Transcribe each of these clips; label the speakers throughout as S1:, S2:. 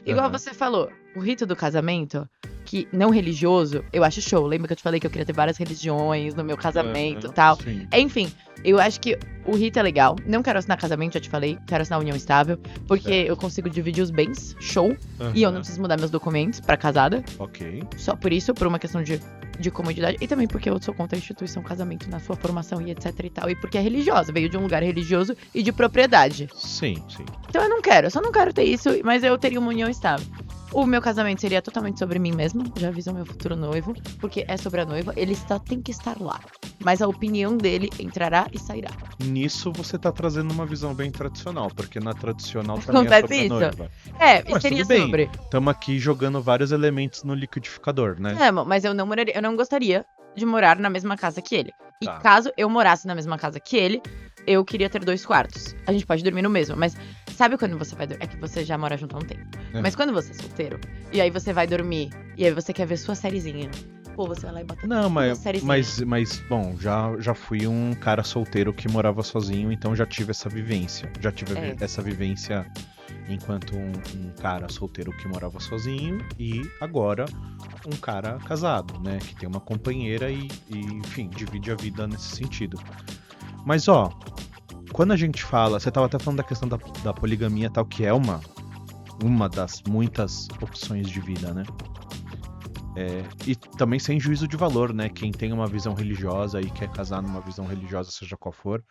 S1: Igual
S2: Aham.
S1: você falou, o rito do casamento, que não religioso, eu acho show. Lembra que eu te falei que eu queria ter várias religiões no meu casamento e tal?
S2: Sim.
S1: Enfim, eu acho que o rito é legal. Não quero assinar casamento, já te falei. Quero assinar união estável, porque
S2: Certo.
S1: eu consigo dividir os bens, show. E eu não preciso mudar meus documentos pra casada.
S2: Ok.
S1: Só por isso, por uma questão de comodidade. E também porque eu sou contra a instituição casamento na sua formação e etc e tal. E porque é religiosa, veio de um lugar religioso e de propriedade.
S2: Sim.
S1: Então eu não quero, eu só não quero ter isso, mas eu teria uma união estável. O meu casamento seria totalmente sobre mim mesma, já aviso ao meu futuro noivo, porque é sobre a noiva, ele só tem que estar lá. Mas a opinião dele entrará e sairá.
S2: Nisso você tá trazendo uma visão bem tradicional, porque na tradicional também é
S1: Acontece
S2: sobre a
S1: isso?
S2: noiva.
S1: É,
S2: Mas
S1: seria
S2: tudo bem.
S1: sobre.
S2: Estamos aqui jogando vários elementos no liquidificador, né?
S1: É, mas eu não gostaria de morar na mesma casa que ele. E
S2: Tá.
S1: caso eu morasse na mesma casa que ele, eu queria ter 2 quartos. A gente pode dormir no mesmo, mas sabe quando você vai dormir? É que você já mora junto há um tempo.
S2: É.
S1: Mas quando você é solteiro, e aí você vai dormir, e aí você quer ver sua sériezinha. Pô, você vai lá e bota
S2: Não,
S1: uma sériezinha.
S2: mas bom, já fui um cara solteiro que morava sozinho, então já tive essa vivência. Já tive
S1: É.
S2: essa vivência enquanto um cara solteiro que morava sozinho e agora um cara casado, né? Que tem uma companheira e enfim, divide a vida nesse sentido. Mas ó, quando a gente fala, você tava até falando da questão da poligamia e tal, que é uma das muitas opções de vida, né? E também sem juízo de valor, né? Quem tem uma visão religiosa e quer casar numa visão religiosa, seja qual for,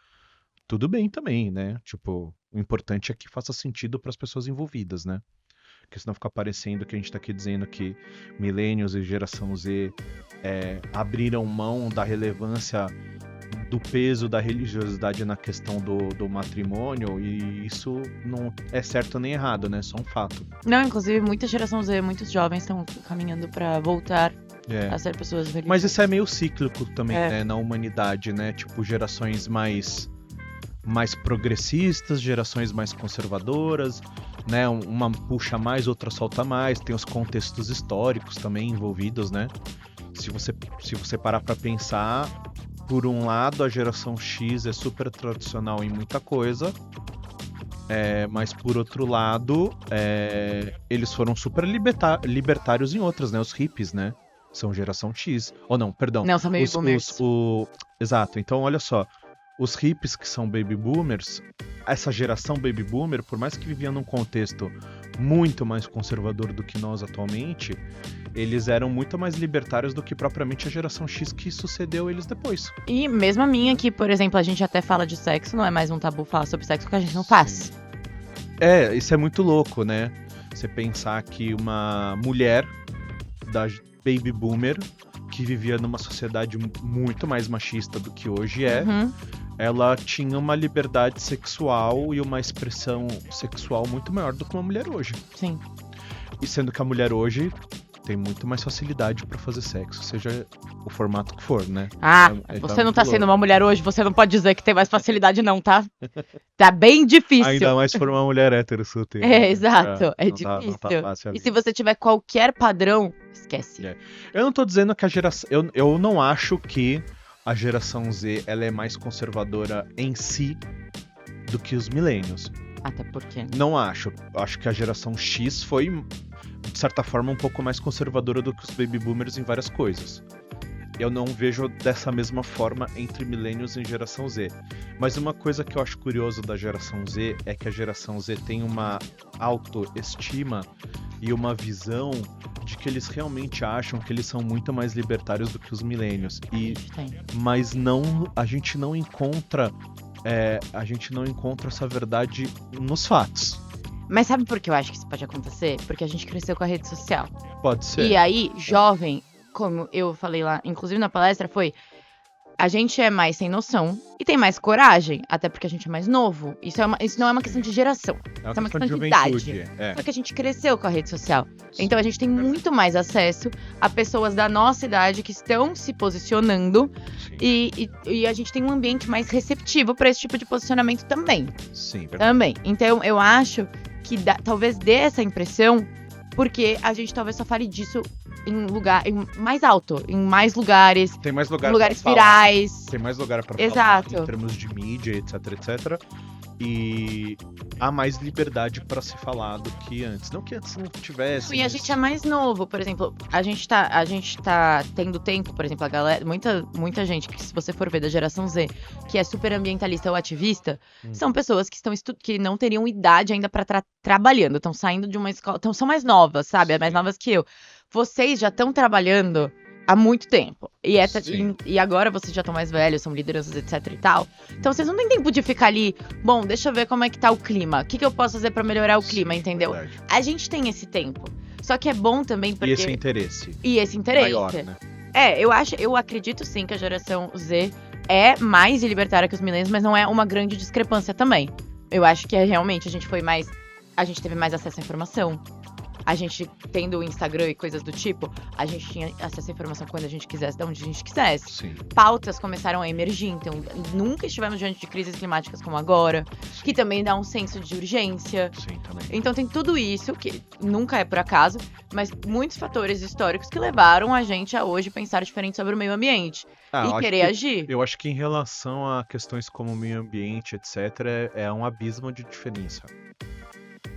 S2: tudo bem também, né? Tipo, o importante é que faça sentido para as pessoas envolvidas, né? Porque senão fica parecendo que a gente tá aqui dizendo que millennials e geração Z abriram mão da relevância do peso da religiosidade na questão do matrimônio, e isso não é certo nem errado, né? Só um fato.
S1: Não, inclusive, muita geração Z, muitos jovens estão caminhando pra voltar a ser pessoas religiosas.
S2: Mas isso é meio cíclico também,
S1: É.
S2: né? Na humanidade, né? Tipo, gerações mais progressistas, gerações mais conservadoras, né? Uma puxa mais, outra solta mais. Tem os contextos históricos também envolvidos, né? Se você parar pra pensar, por um lado, a geração X é super tradicional em muita coisa, mas por outro lado, eles foram super libertários em outras, né? Os hippies, né? São geração X. Ou não, perdão.
S1: Não, são baby boomers.
S2: Exato. Então, olha só. Os hippies que são baby boomers, essa geração baby boomer, por mais que vivia num contexto muito mais conservador do que nós atualmente, eles eram muito mais libertários do que propriamente a geração X que sucedeu eles depois.
S1: E mesmo a minha, que, por exemplo, a gente até fala de sexo, não é mais um tabu falar sobre sexo que a gente não faz.
S2: Isso é muito louco, né? Você pensar que uma mulher da baby boomer, que vivia numa sociedade muito mais machista do que hoje ela tinha uma liberdade sexual e uma expressão sexual muito maior do que uma mulher hoje.
S1: Sim.
S2: E sendo que a mulher hoje tem muito mais facilidade pra fazer sexo, seja o formato que for, né?
S1: Você não tá sendo uma mulher hoje, você não pode dizer que tem mais facilidade não, tá? Tá bem difícil.
S2: Ainda mais se for uma mulher hétero solteira.
S1: Exato, é difícil.
S2: Não tá fácil a
S1: E
S2: vida.
S1: se você tiver qualquer padrão, esquece.
S2: Eu não tô dizendo que a geração... Eu não acho que a geração Z ela é mais conservadora em si do que os millennials.
S1: Até porque.
S2: Não acho. Acho que a geração X foi, de certa forma, um pouco mais conservadora do que os baby boomers em várias coisas. Eu não vejo dessa mesma forma entre millennials e geração Z. Mas uma coisa que eu acho curioso da geração Z é que a geração Z tem uma autoestima e uma visão de que eles realmente acham que eles são muito mais libertários do que os millennials. Mas a gente não encontra essa verdade nos fatos.
S1: Mas sabe por que eu acho que isso pode acontecer? Porque a gente cresceu com a rede social.
S2: Pode ser.
S1: E aí, jovem, como eu falei lá, inclusive na palestra, a gente é mais sem noção e tem mais coragem, até porque a gente é mais novo. Isso não é uma questão de geração, isso é uma questão de idade. Só que a gente cresceu com a rede social.
S2: Sim.
S1: Então a gente tem muito mais acesso a pessoas da nossa idade que estão se posicionando e a gente tem um ambiente mais receptivo para esse tipo de posicionamento também.
S2: Sim, verdade.
S1: Também. Então eu acho que talvez dê essa impressão, porque a gente talvez só fale disso em mais alto, em mais lugares.
S2: Tem mais lugar
S1: lugares
S2: pra
S1: virais.
S2: Tem mais lugar pra
S1: Exato.
S2: falar em termos de mídia, etc, etc. E há mais liberdade pra se falar do que antes. Não que antes não tivesse.
S1: E a gente é mais novo, por exemplo, a gente tá tendo tempo, por exemplo, a galera, muita gente que, se você for ver da geração Z, que é super ambientalista ou ativista, são pessoas que que não teriam idade ainda pra trabalhando, estão saindo de uma escola, são mais novas, sabe? Mais novas que eu. Vocês já estão trabalhando há muito tempo. E agora vocês já estão mais velhos, são lideranças, etc e tal. Então vocês não têm tempo de ficar ali, bom, deixa eu ver como é que tá o clima. O que eu posso fazer pra melhorar o clima, entendeu?
S2: Verdade.
S1: A gente tem esse tempo. Só que é bom também porque...
S2: E esse interesse. Maior, né?
S1: Eu acredito sim que a geração Z é mais libertária que os millennials, mas não é uma grande discrepância também. Eu acho que realmente a gente teve mais acesso à informação. A gente, tendo o Instagram e coisas do tipo, a gente tinha acesso à informação quando a gente quisesse, de onde a gente quisesse.
S2: Sim.
S1: Pautas começaram a emergir, então nunca estivemos diante de crises climáticas como agora, que também dá um senso de urgência.
S2: Sim, também.
S1: Então tem tudo isso, que nunca é por acaso, mas muitos fatores históricos que levaram a gente a hoje pensar diferente sobre o meio ambiente e querer agir.
S2: Eu acho que em relação a questões como meio ambiente, etc., é um abismo de diferença.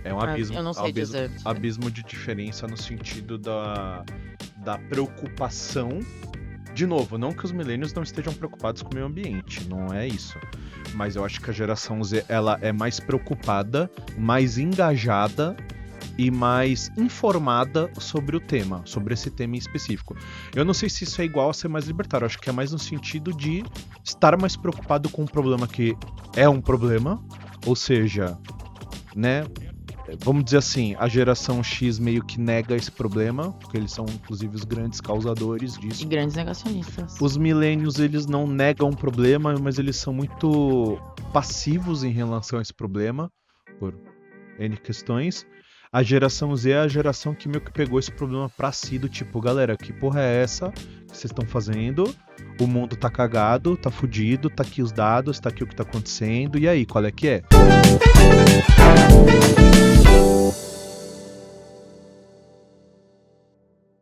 S2: É um abismo,
S1: eu não sei dizer.
S2: Abismo de diferença no sentido da preocupação. De novo, não que os millennials não estejam preocupados com o meio ambiente, não é isso. Mas eu acho que a geração Z, ela é mais preocupada, mais engajada e mais informada sobre o tema, sobre esse tema em específico. Eu não sei se isso é igual a ser mais libertário, eu acho que é mais no sentido de estar mais preocupado com um problema que é um problema, ou seja, né... Vamos dizer assim, a geração X meio que nega esse problema, porque eles são inclusive os grandes causadores disso.
S1: E grandes negacionistas.
S2: Os millennials, eles não negam o problema, mas eles são muito passivos em relação a esse problema, por N questões. A geração Z é a geração que meio que pegou esse problema pra si, do tipo, galera, que porra é essa que vocês estão fazendo? O mundo tá cagado, tá fudido, tá aqui os dados, tá aqui o que tá acontecendo, e aí, qual é que é?